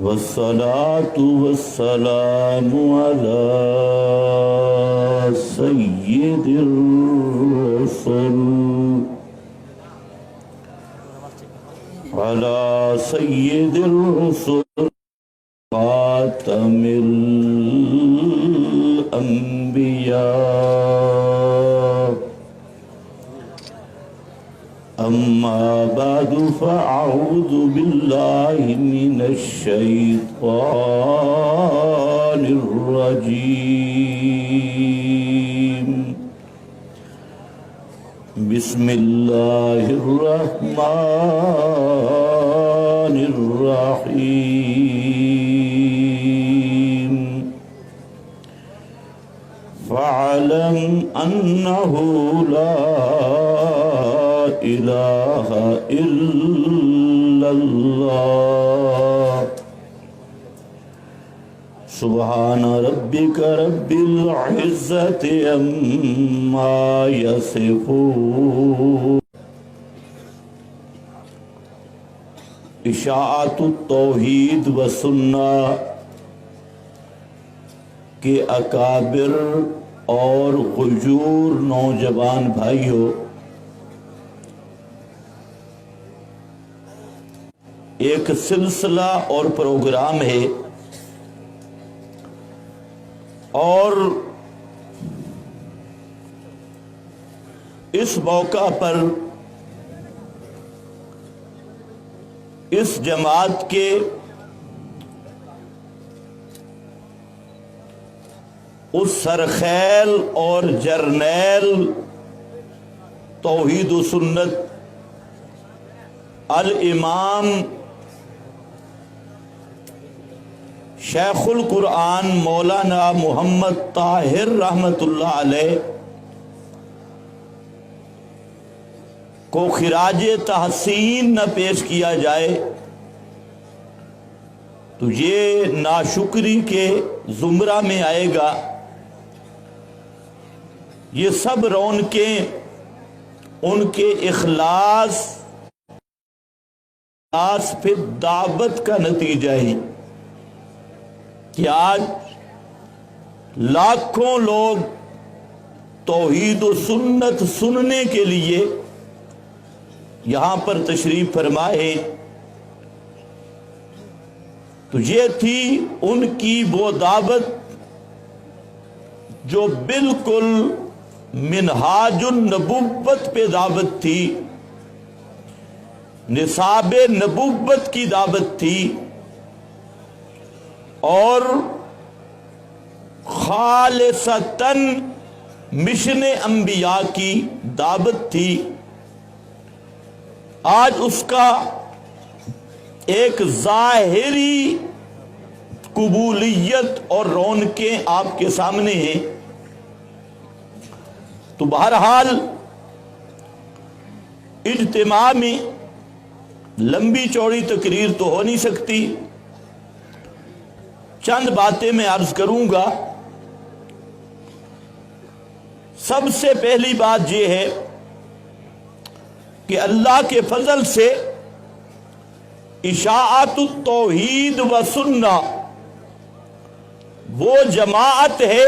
والصلاة والسلام على سيد الرسل خاتم الأنبياء. أما بعد فأعوذ بالله من الشيطان الرجيم. بسم الله الرحمن الرحيم. فاعلم أنه لا إله إلا الله. سبحان ربك رب العزة عما يصفون. اشاعت التوحید و سنہ کے اکابر اور غیور نوجوان بھائیوں، ایک سلسلہ اور پروگرام ہے، اور اس موقع پر اس جماعت کے اس سرخیل اور جرنیل توحید و سنت الامام شیخ القرآن مولانا محمد طاہر رحمۃ اللہ علیہ کو خراج تحسین نہ پیش کیا جائے تو یہ ناشکری کے زمرہ میں آئے گا۔ یہ سب رونقیں ان کے اخلاص پہ دعوت کا نتیجہ ہے کہ آج لاکھوں لوگ توحید و سنت سننے کے لیے یہاں پر تشریف فرمائے۔ تو یہ تھی ان کی وہ دعوت جو بالکل منہاج النبوت پہ دعوت تھی، نصاب نبوت کی دعوت تھی، اور خالصتاً مشن انبیاء کی دعوت تھی۔ آج اس کا ایک ظاہری قبولیت اور رونقیں آپ کے سامنے ہیں۔ تو بہرحال اجتماع میں لمبی چوڑی تقریر تو ہو نہیں سکتی، چند باتیں میں عرض کروں گا۔ سب سے پہلی بات یہ ہے کہ اللہ کے فضل سے اشاعت التوحید و سنہ وہ جماعت ہے،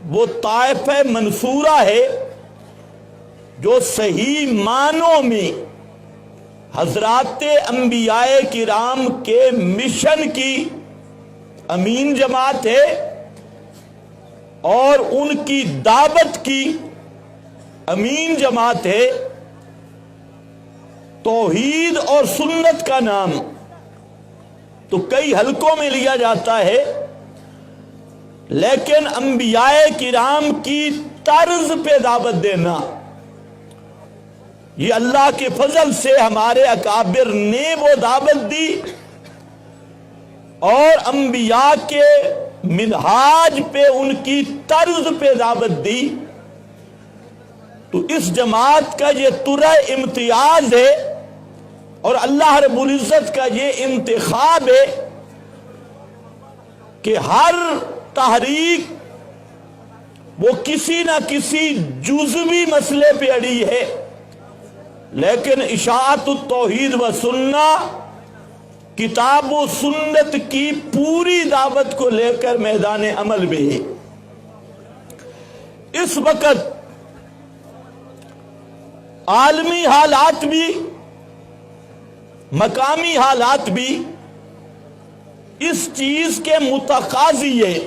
وہ طائفہ منصورہ ہے جو صحیح معنوں میں حضرات انبیاء کرام کے مشن کی امین جماعت ہے اور ان کی دعوت کی امین جماعت ہے۔ توحید اور سنت کا نام تو کئی حلقوں میں لیا جاتا ہے، لیکن انبیاء کرام کی طرز پہ دعوت دینا یہ اللہ کے فضل سے ہمارے اکابر نے وہ دعوت دی اور انبیاء کے منہاج پہ ان کی طرز پہ دعوت دی۔ تو اس جماعت کا یہ ترہ امتیاز ہے اور اللہ رب العزت کا یہ انتخاب ہے کہ ہر تحریک وہ کسی نہ کسی جزوی مسئلے پہ اڑی ہے، لیکن اشاعت التوحید و سنہ کتاب و سنت کی پوری دعوت کو لے کر میدان عمل میں ہے۔ اس وقت عالمی حالات بھی مقامی حالات بھی اس چیز کے متقاضی ہے۔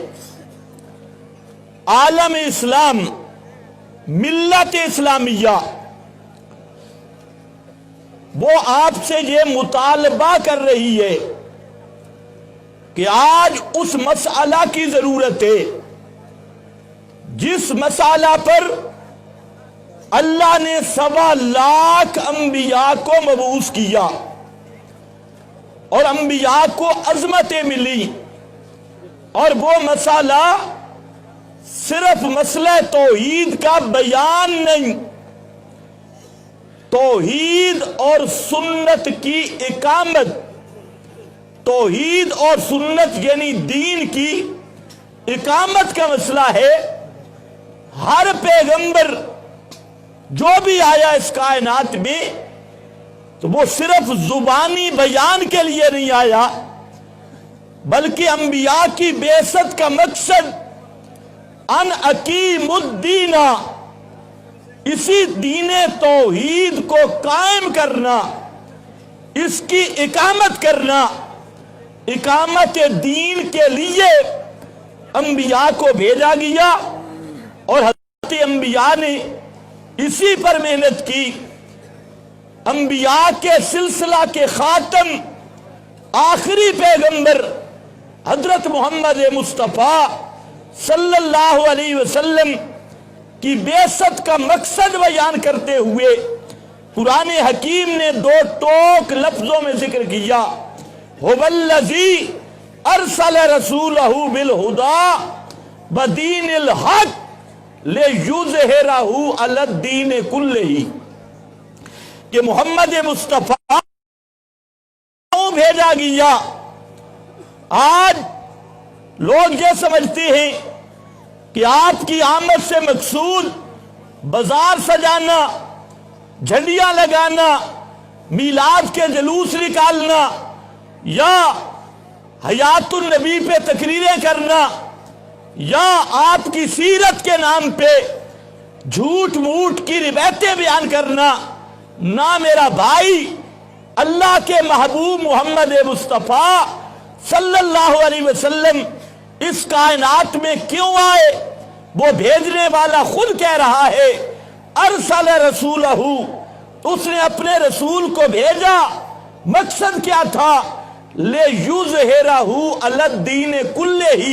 عالم اسلام، ملت اسلامیہ، وہ آپ سے یہ مطالبہ کر رہی ہے کہ آج اس مسئلہ کی ضرورت ہے جس مسئلہ پر اللہ نے 1.25 لاکھ انبیاء کو مبعوث کیا اور انبیاء کو عظمتیں ملی، اور وہ مسئلہ صرف مسئلہ توحید کا بیان نہیں، توحید اور سنت کی اقامت، توحید اور سنت یعنی دین کی اقامت کا مسئلہ ہے۔ ہر پیغمبر جو بھی آیا اس کائنات میں تو وہ صرف زبانی بیان کے لیے نہیں آیا، بلکہ انبیاء کی بعثت کا مقصد ان اقیم الدین، اسی دین توحید کو قائم کرنا، اس کی اقامت کرنا۔ اقامت دین کے لیے انبیاء کو بھیجا گیا اور حضرت انبیاء نے اسی پر محنت کی۔ انبیاء کے سلسلہ کے خاتم آخری پیغمبر حضرت محمد مصطفیٰ صلی اللہ علیہ وسلم کی بعثت کا مقصد بیان کرتے ہوئے قرآن حکیم نے 2 ٹوک لفظوں میں ذکر کیا، هو الذی ارسل رسولہ بالہدی ودین الحق لیظہرہ علی الدین کلہ، کہ محمد مصطفیٰ بھیجا گیا۔ آج لوگ یہ سمجھتے ہیں کہ آپ کی آمد سے مقصود بازار سجانا، جھنڈیاں لگانا، میلاد کے جلوس نکالنا یا حیات النبی پہ تقریریں کرنا یا آپ کی سیرت کے نام پہ جھوٹ موٹ کی روایتیں بیان کرنا۔ نہ میرا بھائی، اللہ کے محبوب محمد مصطفیٰ صلی اللہ علیہ وسلم اس کائنات میں کیوں آئے؟ وہ بھیجنے والا خود کہہ رہا ہے ارسل رسولہ، اس نے اپنے رسول کو بھیجا۔ مقصد کیا تھا؟ لیظہرہ علی الدین کلہ،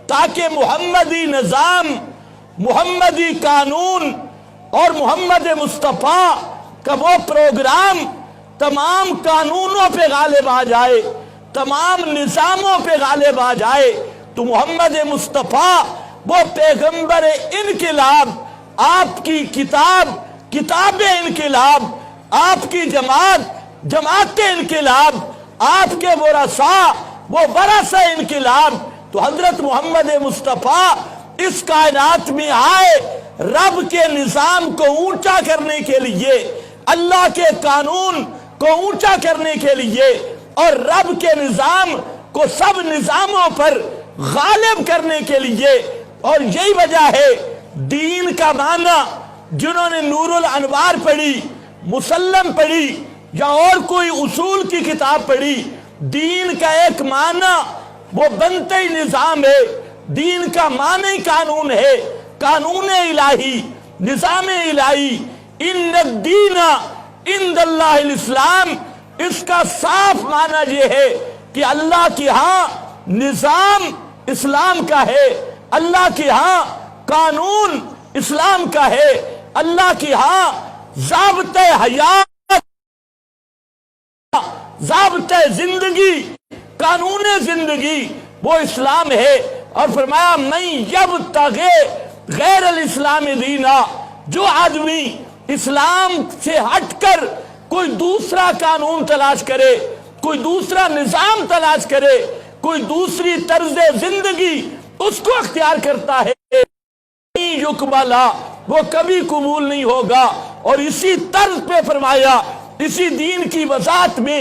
تاکہ محمدی نظام، محمدی قانون اور محمد مصطفیٰ کا وہ پروگرام تمام قانونوں پہ غالب آ جائے، تمام نظاموں پہ غالب آ جائے۔ تو محمد مصطفیٰ وہ پیغمبر انقلاب، آپ کی کتاب کتاب انقلاب، آپ کی جماعت جماعت انقلاب، آپ کے ورثاء وہ ورثہ انقلاب۔ تو حضرت محمد مصطفیٰ اس کائنات میں آئے رب کے نظام کو اونچا کرنے کے لیے، اللہ کے قانون کو اونچا کرنے کے لیے، اور رب کے نظام کو سب نظاموں پر غالب کرنے کے لیے۔ اور یہی وجہ ہے دین کا معنی، جنہوں نے نور الانوار پڑھی، مسلم پڑھی یا اور کوئی اصول کی کتاب پڑھی، دین کا ایک معنی وہ بنتے ہی نظام ہے، دین کا معنی قانون ہے، قانون الہی، نظام الہی۔ ان الدین عند اللہ الاسلام، اس کا صاف معنی یہ ہے کہ اللہ کے ہاں نظام اسلام کا ہے، اللہ کے ہاں قانون اسلام کا ہے، اللہ کے ہاں ضابطۂ حیات، ضابطۂ زندگی، قانون زندگی وہ اسلام ہے۔ اور فرمایا من یبتغی غیر الاسلام دینا، جو آدمی اسلام سے ہٹ کر کوئی دوسرا قانون تلاش کرے، کوئی دوسرا نظام تلاش کرے، کوئی دوسری طرز زندگی اس کو اختیار کرتا ہے، یقبلا، وہ کبھی قبول نہیں ہوگا۔ اور اسی طرز پہ فرمایا، اسی دین کی وضاحت میں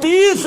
30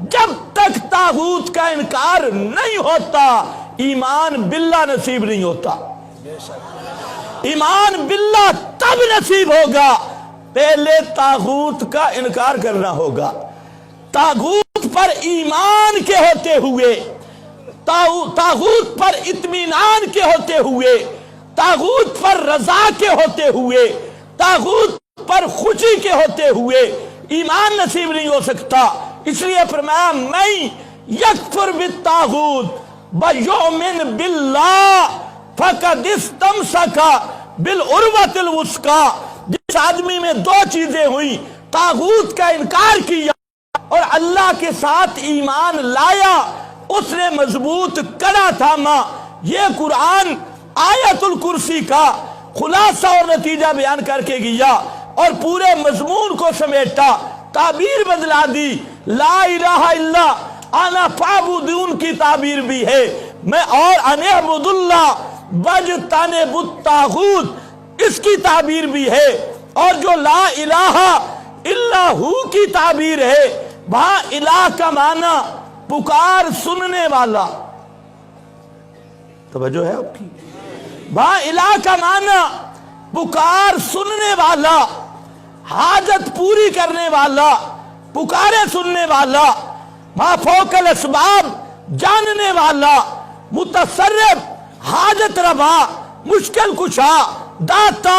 جب تک طاغوت کا انکار نہیں ہوتا ایمان باللہ نصیب نہیں ہوتا۔ ایمان باللہ تب نصیب ہوگا پہلے طاغوت کا انکار کرنا ہوگا، طاغوت پر ایمان کے ہوتے ہوئے، طاغوت پر اطمینان کے ہوتے ہوئے، طاغوت پر رضا کے ہوتے ہوئے، طاغوت پر خوشی کے ہوتے ہوئے ایمان نصیب نہیں ہو سکتا۔ اس لیے فرمایا میں یکفر بالطاغوت ویؤمن باللہ فقد استمسک بالعروۃ الوثقی۔ جس آدمی میں دو چیزیں ہوئی، طاغوت کا انکار کیا اور اللہ کے ساتھ ایمان لایا، اس نے مضبوط کڑا تھاما۔ یہ قرآن آیت الکرسی کا خلاصہ اور نتیجہ بیان کر کے گیا اور پورے مضمون کو سمیٹا، تعبیر بدلا دی۔ لا الہ الا انا فاعبدون کی تعبیر بھی ہے، میں اور ان اعبد اللہ واجتنب الطاغوت اس کی تعبیر بھی ہے، اور جو لا الہ الا ہو کی تعبیر ہے وہاں الہ کا معنی پکار سننے والا، توجہ ہے آپ کی، وہاں الہ کا معنی پکار سننے والا، حاجت پوری کرنے والا، پکارے سننے والا، ما فوق الاسباب جاننے والا، متصرف، حاجت روا، مشکل کشا، داتا،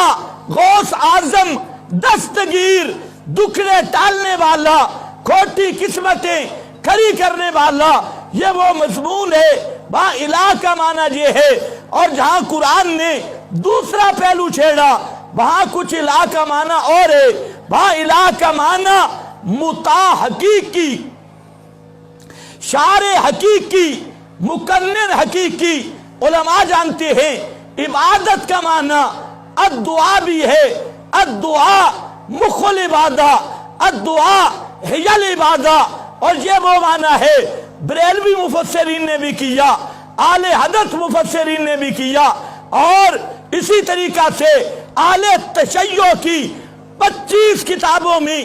غوث اعظم، دستگیر، دکھڑے ٹالنے والا، کھوٹی قسمتیں کھڑی کرنے والا، یہ وہ مضمون ہے۔ وہاں الہ کا معنی یہ ہے، اور جہاں قرآن نے دوسرا پہلو چھیڑا وہاں کچھ الہ کا معنی اور ہے۔ وہاں الہ کا معنی مطاع حقیقی، شارع حقیقی، مکنن حقیقی۔ علماء جانتے ہیں عبادت کا معنی الدعا بھی ہے، الدعا مخ العبادہ، الدعا ہی العبادہ، اور یہ وہ معنی ہے بریلوی مفسرین نے بھی کیا، اہل حدیث مفسرین نے بھی کیا، اور اسی طریقہ سے اہل تشیع کی 25 کتابوں میں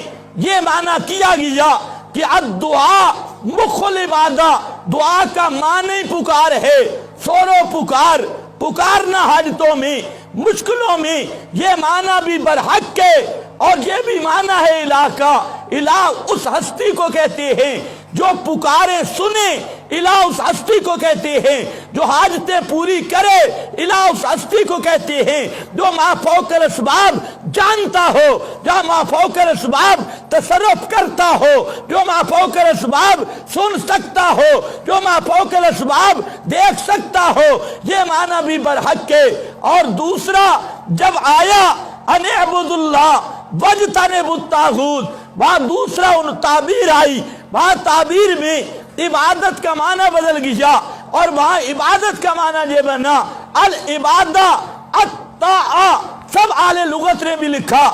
یہ معنی کیا گیا کہ الدعا مخ العبادہ، دعا کا معنی پکار ہے، سورو پکار، پکارنا حاجتوں میں، مشکلوں میں، یہ معنی بھی برحق ہے، اور یہ بھی معنی ہے الہ کا۔ الہ اس ہستی کو کہتے ہیں جو پکارے سنے، الہ اس ہستی کو کہتے ہیں جو حاجتیں پوری کرے، الہ اس ہستی کو کہتے ہیں جو ما فوق الاسباب جانتا ہو، جو ما فوق الاسباب تصرف کرتا ہو، جو ما فوق الاسباب سن سکتا ہو، جو ما فوق الاسباب دیکھ سکتا ہو۔ یہ معنی بھی برحق ہے۔ اور دوسرا جب آیا ان اعبد اللہ واجتنب الطاغوت، وہاں دوسرا ان تعبیر آئی، وہاں تعبیر میں عبادت کا معنی بدل گیا، اور وہاں عبادت کا معنی یہ بنا العبادہ الطاعہ۔ سب اہل لغت نے بھی لکھا،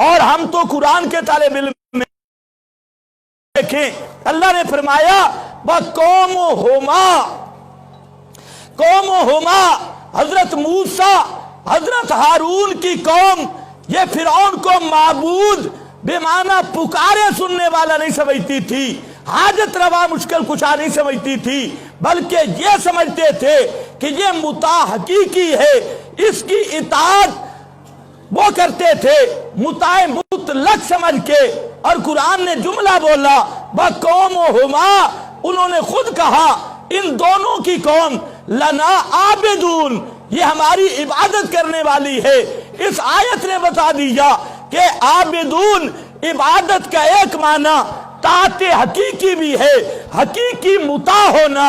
اور ہم تو قرآن کے طالب علم میں دیکھیں، اللہ نے فرمایا وَقَوْمُهُمَا، قومُهُمَا حضرت موسیٰ، حضرت ہارون کی قوم یہ فرعون کو معبود بے معنی پکارے سننے والا نہیں سمجھتی تھی، حاجت روا مشکل کشا نہیں سمجھتی تھی، بلکہ یہ سمجھتے تھے کہ یہ مطاع حقیقی ہے، اس کی اطاعت وہ کرتے تھے مطاع مطلق سمجھ کے۔ اور قرآن نے جملہ بولا وَقَوْمُهُمَا، انہوں نے خود کہا ان دونوں کی قوم لنا عابدون، یہ ہماری عبادت کرنے والی ہے۔ اس آیت نے بتا دیا کہ عابدون عبادت کا ایک معنی طاعت حقیقی بھی ہے، حقیقی مطاع ہونا،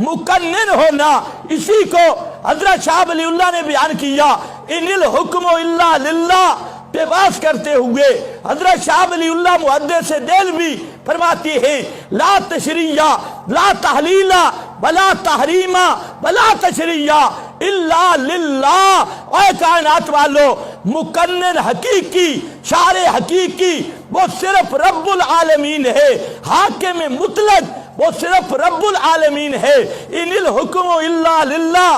مکنن ہونا۔ اسی کو حضرت شاہ ولی اللہ نے بیان کیا، ان الحکم الا للہ پہ باس کرتے ہوئے حضرت شاہ ولی اللہ محدث دہلوی فرماتے ہیں لا تشریع لا تحلیل ولا تحریم ولا تشریع الا للہ۔ اے کائنات والو، مکنن حقیقی، شارع حقیقی وہ صرف رب العالمین ہے، حاکم مطلق وہ صرف رب العالمین ہے۔ ان الحکم الا للہ،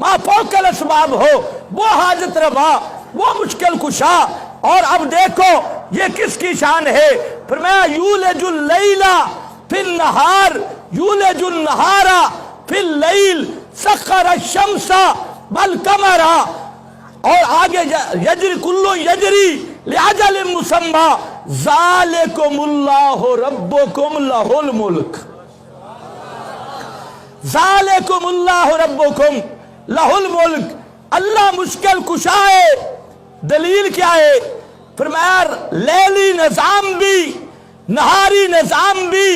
ما فوق الاسباب ہو، وہ حاجت روا، وہ مشکل کشا۔ اور اب دیکھو یہ کس کی شان ہے، فرمایا یولج اللیل فی النہار یولج النہار فی اللیل سخر الشمس والقمر، اور آگے یجری کلو یجری لأجل مسمى ذالکم اللہ ربکم لہ الملک، ذالکم اللہ ربکم لہ الملک۔ اللہ مشکل کشا ہے، دلیل کیا ہے؟ فرمایا لیلی نظام بھی، نہاری نظام بھی،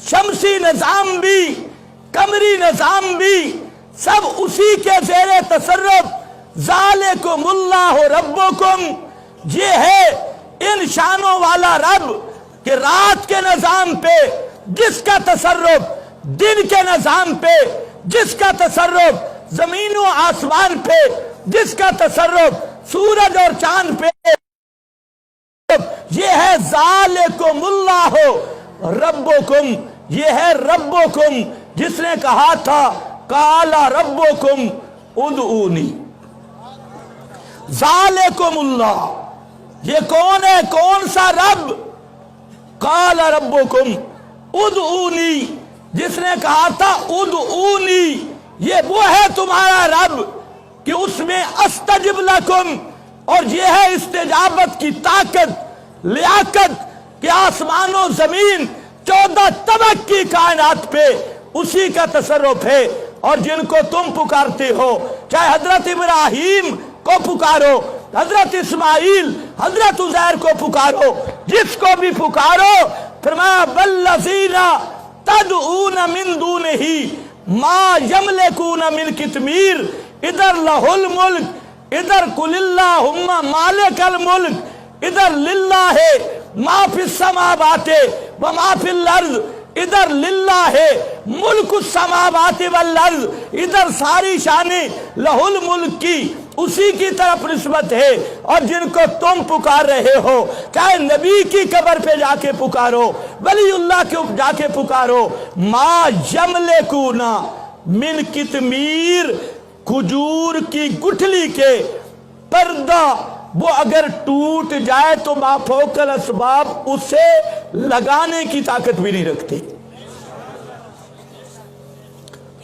شمسی نظام بھی، قمری نظام بھی، سب اسی کے زیر تصرف۔ ذالکم اللہ ربکم، یہ ہے ان شانوں والا رب کہ رات کے نظام پہ جس کا تصرف، دن کے نظام پہ جس کا تصرف، زمین و آسمان پہ جس کا تصرف، سورج اور چاند پہ، یہ ہے ذالکم اللہ ربکم، یہ ہے ربکم، جس نے کہا تھا قال ربکم ادعونی۔ ذالکم اللہ، یہ کون ہے؟ کون سا رب؟ قال ربکم ادعونی، جس نے کہا تھا ادعونی، یہ وہ ہے تمہارا رب کہ اس میں استجب لکم، اور یہ ہے استجابت کی طاقت، لیاقت، کہ آسمان و زمین 14 طبق کی کائنات پہ اسی کا تصرف ہے۔ اور جن کو تم پکارتے ہو، چاہے حضرت ابراہیم کو پکارو، حضرت اسماعیل، حضرت عزیر کو پکارو، جس کو بھی پکارو، فرمایا والذین تدعون من دونہ ما یملکون من قطمیر، ادھر لہ الملک، ادھر قل اللہم مالک الملک، ادھر للہ ما فی السماوات و ما فی الارض، ادھر للہ ملک السماوات والارض، ادھر ساری شانیں لہ الملک کی اسی کی طرف نسبت ہے۔ اور جن کو تم پکار رہے ہو، چاہے نبی کی قبر پہ جا کے پکارو، ولی اللہ کے جا کے پکارو، ما یملکون من قطمیر، کھجور کی گٹھلی کے پردہ وہ اگر ٹوٹ جائے تو ما فوق الاسباب اسے لگانے کی طاقت بھی نہیں رکھتے۔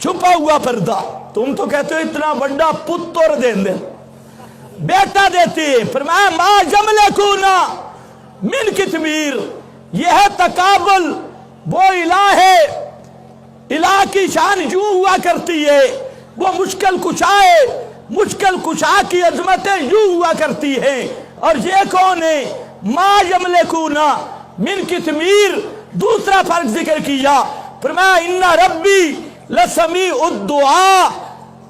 چھپا ہوا پردہ، تم تو کہتے ہو اتنا بڑا پتر دین دے، بیٹا دیتی ہے۔ فرمایا ما یملکون من قطمیر، یہ ہے تقابل، وہ الہ ہے، الہ کی شان یوں ہوا کرتی ہے، وہ مشکل کشا ہے، مشکل کشا کی عظمتیں یوں ہوا کرتی ہیں۔ اور یہ کون ہے؟ ما یملکون من قطمیر۔ دوسرا فرق ذکر کیا، فرمایا ان ربی لسمیع الدعاء،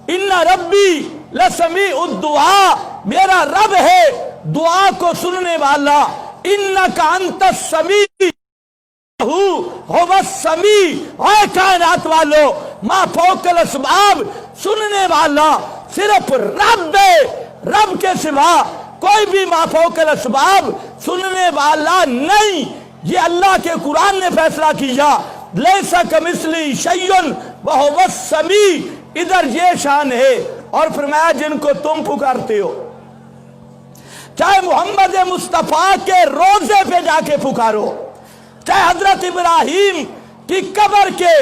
ان ربی لسمیع الدعاء، میرا رب ہے دعا کو سننے والا۔ انک انت السمیع هو السمیع، اے کائنات والو، ما فوق الاسباب، سننے والا صرف رب ہے، رب کے سوا کوئی بھی ما فوق الاسباب سننے والا نہیں۔ یہ اللہ کے قرآن نے فیصلہ کیا، لیس کمثلہ شیء وہو السمیع، ادھر یہ شان ہے۔ اور فرمایا جن کو تم پکارتے ہو، چاہے محمد مصطفیٰ کے روضے پہ جا کے پکارو، چاہے حضرت ابراہیم کی قبر کے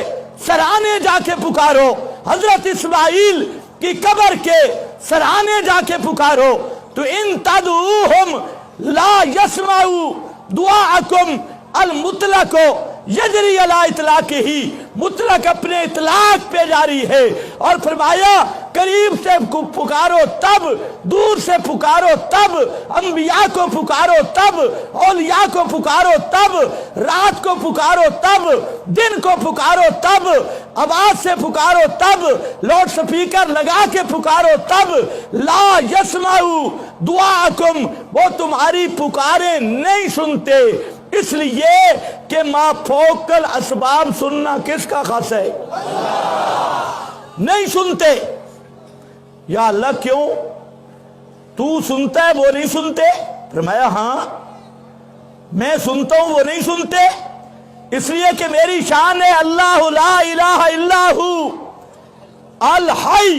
سرانے جا کے پکارو، حضرت اسماعیل کی قبر کے سرانے جا کے پکارو، تو ان تدعوہم لا یسمعوا دعاءکم المطلق یجری علی اطلاق ہی، مطلق اپنے اطلاق پہ جاری ہے۔ اور فرمایا قریب سے پکارو تب، دور سے پکارو تب، انبیاء کو پکارو تب، اولیاء کو پکارو تب، رات کو پکارو تب، دن کو پکارو تب، آواز سے پکارو تب، لاؤڈ سپیکر لگا کے پکارو تب۔ لا یسمعوا دعاءکم، وہ تمہاری پکاریں نہیں سنتے، اس لیے کہ ما فوق الاسباب سننا کس کا خاص ہے؟ نہیں سنتے۔ یا اللہ کیوں؟ تو سنتا ہے وہ نہیں سنتے؟ فرمایا ہاں میں سنتا ہوں وہ نہیں سنتے، اس لیے کہ میری شان ہے اللہ لا الہ الا ہو الحی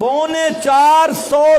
450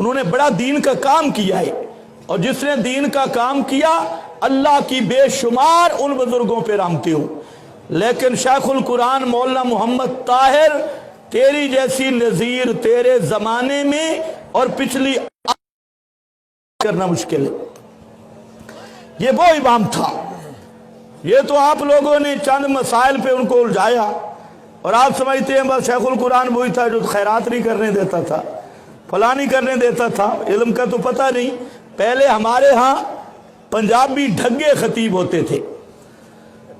انہوں نے بڑا دین کا کام کیا ہے، اور جس نے دین کا کام کیا اللہ کی بے شمار ان بزرگوں پہ رحمتیں ہوں، لیکن شیخ القرآن مولانا محمد طاہر تیری جیسی نظیر تیرے زمانے میں اور پچھلی کرنا مشکل ہے۔ یہ وہ امام تھا، یہ تو آپ لوگوں نے چند مسائل پہ ان کو الجھایا، اور آپ سمجھتے ہیں بس شیخ القرآن وہی تھا جو خیرات نہیں کرنے دیتا تھا، فلاں نہیں کرنے دیتا تھا، علم کا تو پتہ نہیں۔ پہلے ہمارے ہاں پنجابی ڈھگے خطیب ہوتے تھے،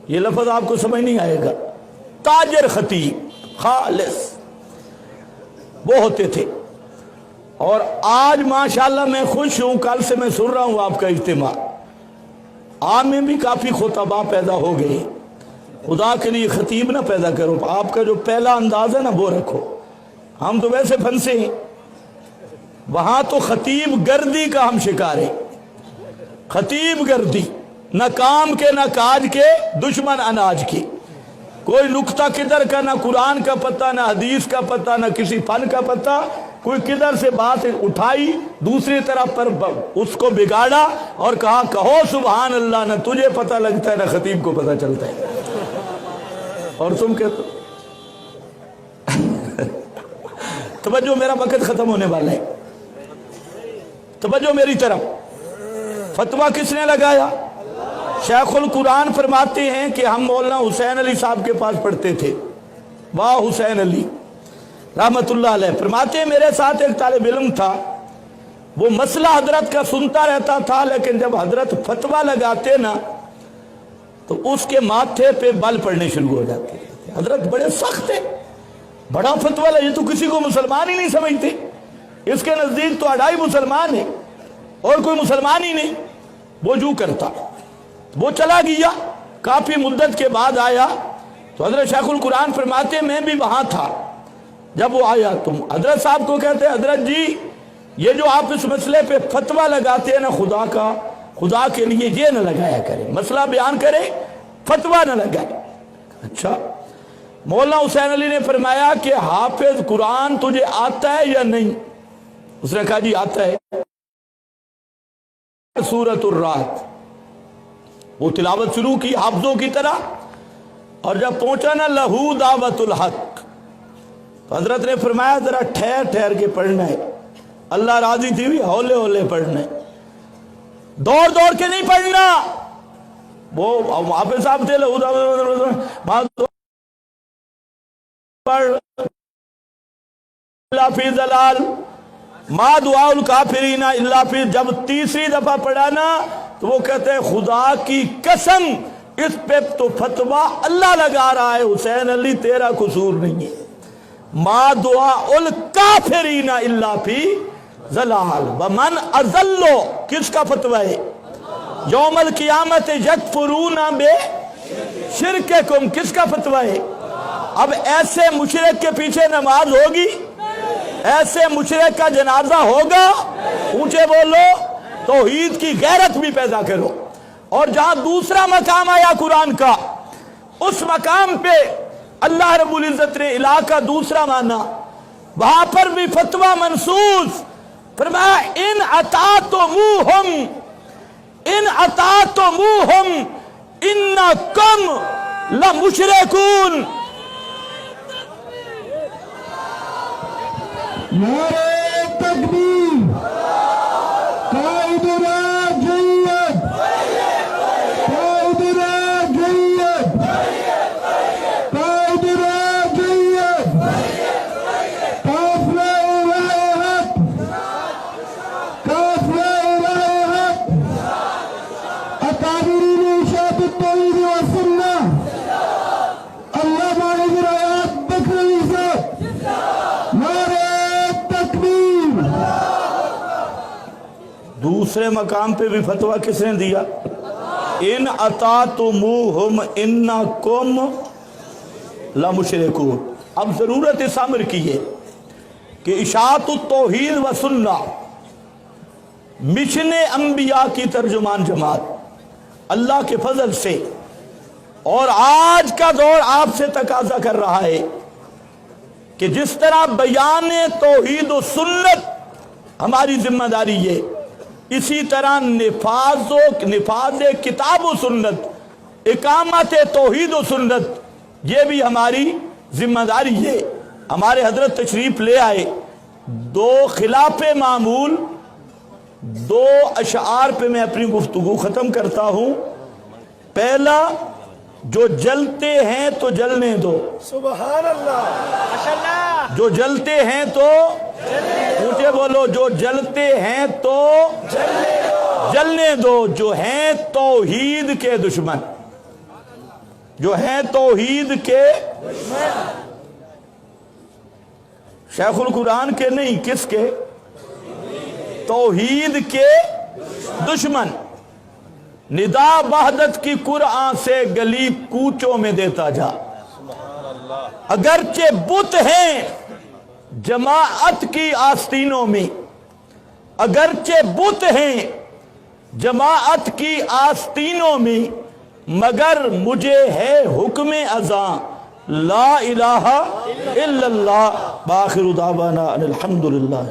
یہ لفظ آپ کو سمجھ نہیں آئے گا، تاجر خطیب خالص وہ ہوتے تھے۔ اور آج ماشاءاللہ میں خوش ہوں، کل سے میں سن رہا ہوں آپ کا اجتماع، آپ میں بھی کافی خطباء پیدا ہو گئے۔ خدا کے لیے خطیب نہ پیدا کرو، آپ کا جو پہلا انداز ہے نا وہ رکھو، ہم تو ویسے پھنسے ہیں، وہاں تو خطیب گردی کا ہم شکار ہیں، خطیب گردی، نہ کام کے نہ کاج کے، دشمن اناج کے، کوئی نکتہ کدھر کا، نہ قرآن کا پتہ، نہ حدیث کا پتہ، نہ کسی فن کا پتہ، کوئی کدھر سے بات اٹھائی دوسری طرف پر اس کو بگاڑا اور کہا کہو سبحان اللہ، نہ تجھے پتہ لگتا ہے نہ خطیب کو پتہ چلتا ہے، اور تم کہتے توجہ، میرا وقت ختم ہونے والا ہے، توجہ میری طرف۔ فتویٰ کس نے لگایا؟ شیخ القرآن فرماتے ہیں کہ ہم مولانا حسین علی صاحب کے پاس پڑھتے تھے، واہ حسین علی رحمت اللہ علیہ، فرماتے ہیں میرے ساتھ ایک طالب علم تھا، وہ مسئلہ حضرت کا سنتا رہتا تھا، لیکن جب حضرت فتویٰ لگاتے نا تو اس کے ماتھے پہ بل پڑنے شروع ہو جاتے تھے۔ حضرت بڑے سخت ہیں، بڑا فتویٰ لگے تو کسی کو مسلمان ہی نہیں سمجھتے، اس کے نزدیک تو 2.5 مسلمان ہیں اور کوئی مسلمان ہی نہیں، وہ جو کرتا۔ وہ چلا گیا، کافی مدت کے بعد آیا تو حضرت شیخ القرآن فرماتے ہیں میں بھی وہاں تھا، جب وہ آیا تم حضرت صاحب کو کہتے ہیں حضرت جی یہ جو آپ اس مسئلے پہ فتویٰ لگاتے ہیں نا خدا کے لیے یہ نہ لگایا کریں، مسئلہ بیان کریں فتویٰ نہ لگائیں۔ اچھا، مولانا حسین علی نے فرمایا کہ حافظ قرآن تجھے آتا ہے یا نہیں؟ اس نے کہا جی آتا ہے۔ سورۃ الرعد وہ تلاوت شروع کی حافظوں کی طرح، اور جب پہنچا نا لہو دعوت الحق تو حضرت نے فرمایا ذرا ٹھہر ٹھہر کے پڑھنا ہے، اللہ راضی تھی بھی ہولے ہولے پڑھنا ہے، دوڑ دوڑ کے نہیں پڑھنا۔ وہ حافظ صاحب تھے لہو دعوت فی ضلال ما دعاء الکافرین الا فی، جب تیسری دفعہ پڑھا نا تو وہ کہتے ہیں خدا کی قسم اس پہ تو فتویٰ اللہ لگا رہا ہے، حسین علی تیرا قصور نہیں ہے، ما دعاء الکافرین الا فی ضلال ومن اضل، کس کا فتویٰ ہے؟ یوم القیامت یکفرون بشرککم، کس کا فتویٰ ہے؟ اب ایسے مشرک کے پیچھے نماز ہوگی؟ ایسے مشرک کا جنازہ ہوگا؟ اونچے بولو، توحید کی غیرت بھی پیدا کرو۔ اور جہاں دوسرا مقام آیا قرآن کا، اس مقام پہ اللہ رب العزت نے الہ کا دوسرا معنی، وہاں پر بھی فتویٰ منصوص فرمایا ان اطاعتموہم انکم لمشرکون۔ نعرہ تکبیر، قائد راجعیت، قائد راجعیت، قائد راجعیت، قافلہ راہ حق، قافلہ راہ حق، اکابرین اشاعت التوحید و سنہ، اللہ مالک رایات بکر علی صاحب، نعرہ دوسرے مقام پہ بھی فتویٰ کس نے دیا؟ ان اطاعتموہم انکم لمشرکون۔ اب ضرورت اس امر کی ہے کہ اشاعت التوحید و سنہ مشن انبیاء کی ترجمان جماعت اللہ کے فضل سے، اور آج کا دور آپ سے تقاضا کر رہا ہے کہ جس طرح بیان توحید و سنت ہماری ذمہ داری یہ. اسی طرح نفاذ کتاب و سنت، اقامت توحید و سنت، یہ بھی ہماری ذمہ داری ہے. ہمارے حضرت تشریف لے آئے، 2 خلاف معمول 2 اشعار پہ میں اپنی گفتگو ختم کرتا ہوں. پہلا، جو جلتے ہیں تو جلنے دو. سبحان اللہ. ماشاءاللہ. جو جلتے ہیں تو اونچے بولو، جو جلتے ہیں تو جلنے دو. جو ہیں توحید کے دشمن، جو ہیں توحید کے شیخ القرآن کے نہیں، کس کے؟ توحید کے دشمن. ندا وحدت کی قرآن سے گلی کوچوں میں دیتا جا. اگرچہ بت ہیں جماعت کی آستینوں میں، اگرچہ بت ہیں جماعت کی آستینوں میں، مگر مجھے ہے حکم اذاں لا الہ الا اللہ. بآخر دعوانا ان الحمدللہ.